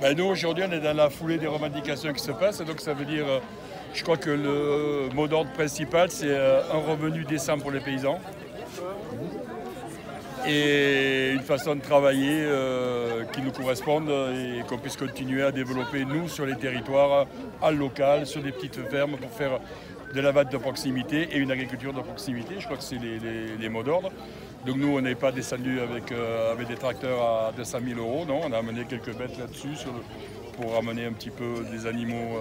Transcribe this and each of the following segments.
Ben, nous, aujourd'hui, on est dans la foulée des revendications qui se passent. Donc, ça veut dire, je crois que le mot d'ordre principal, c'est un revenu décent pour les paysans et une façon de travailler qui nous corresponde et qu'on puisse continuer à développer, nous, sur les territoires, en local, sur des petites fermes pour faire de la vente de proximité et une agriculture de proximité. Je crois que c'est les mots d'ordre. Donc nous, on n'est pas descendu avec des tracteurs à 200 000 €. Non, on a amené quelques bêtes là-dessus pour ramener un petit peu des animaux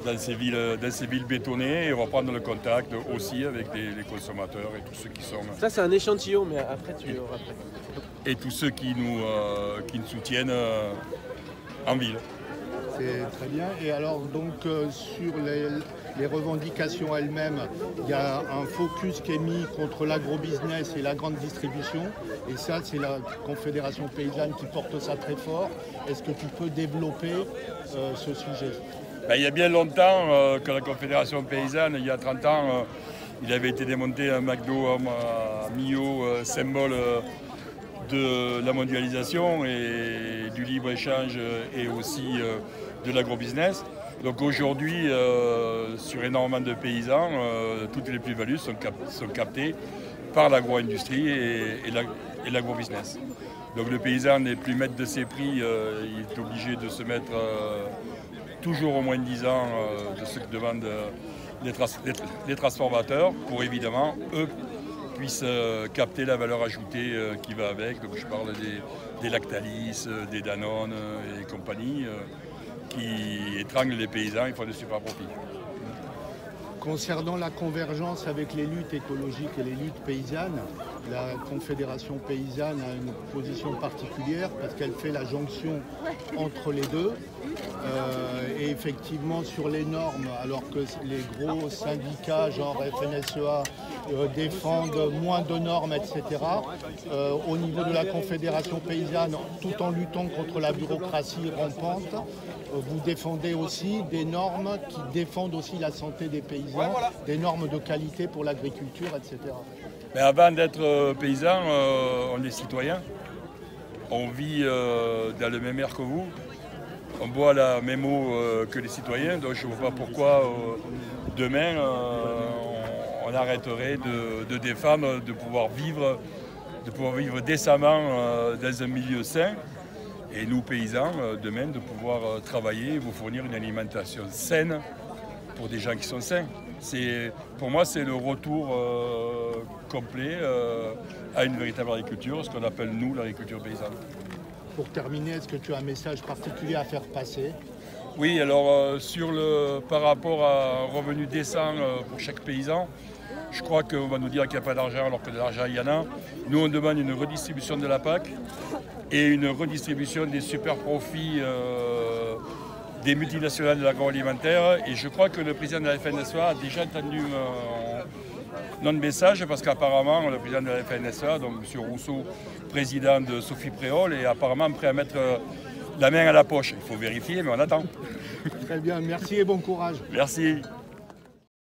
dans ces villes bétonnées et reprendre le contact aussi avec les consommateurs et tous ceux qui sont... Ça, c'est un échantillon, mais après, tu auras... Et tous ceux qui nous soutiennent en ville. C'est très bien. Et alors, donc, sur les revendications elles-mêmes, il y a un focus qui est mis contre l'agrobusiness et la grande distribution. Et ça, c'est la Confédération paysanne qui porte ça très fort. Est-ce que tu peux développer ce sujet ? Ben, il y a bien longtemps que la Confédération paysanne, il y a 30 ans, il avait été démonté un McDo à Millau, symbole de la mondialisation et du libre-échange et aussi de l'agrobusiness. Donc aujourd'hui, sur énormément de paysans, toutes les plus-values sont captées par l'agro-industrie et l'agrobusiness. Donc le paysan n'est plus maître de ses prix, il est obligé de se mettre toujours au moins de 10 ans de ce que demandent les transformateurs pour évidemment, eux, puissent capter la valeur ajoutée qui va avec. Donc je parle des Lactalis, des Danone et compagnie qui étranglent les paysans et font des super profits. Concernant la convergence avec les luttes écologiques et les luttes paysannes, la Confédération paysanne a une position particulière parce qu'elle fait la jonction entre les deux. Et effectivement, sur les normes, alors que les gros syndicats, genre FNSEA, défendent moins de normes, etc., au niveau de la Confédération paysanne, tout en luttant contre la bureaucratie rampante, vous défendez aussi des normes qui défendent aussi la santé des paysans, des normes de qualité pour l'agriculture, etc. Mais avant d'être paysan, on est citoyen. On vit dans le même air que vous. On boit la même eau que les citoyens. Donc je ne vois pas pourquoi demain on arrêterait de défendre, de pouvoir vivre décemment dans un milieu sain. Et nous, paysans, demain, de pouvoir travailler et vous fournir une alimentation saine pour des gens qui sont sains. Pour moi, c'est le retour complet à une véritable agriculture, ce qu'on appelle, nous, l'agriculture paysanne. Pour terminer, est-ce que tu as un message particulier à faire passer ? Oui, alors par rapport à un revenu décent pour chaque paysan, je crois qu'on va nous dire qu'il n'y a pas d'argent alors que de l'argent, il y en a. Nous, on demande une redistribution de la PAC et une redistribution des super profits des multinationales de l'agroalimentaire. Et je crois que le président de la FNSEA a déjà entendu notre message parce qu'apparemment, le président de la FNSEA, donc M. Rousseau, président de Sophie Préol, est apparemment prêt à mettre la main à la poche. Il faut vérifier, mais on attend. Très bien, merci et bon courage. Merci.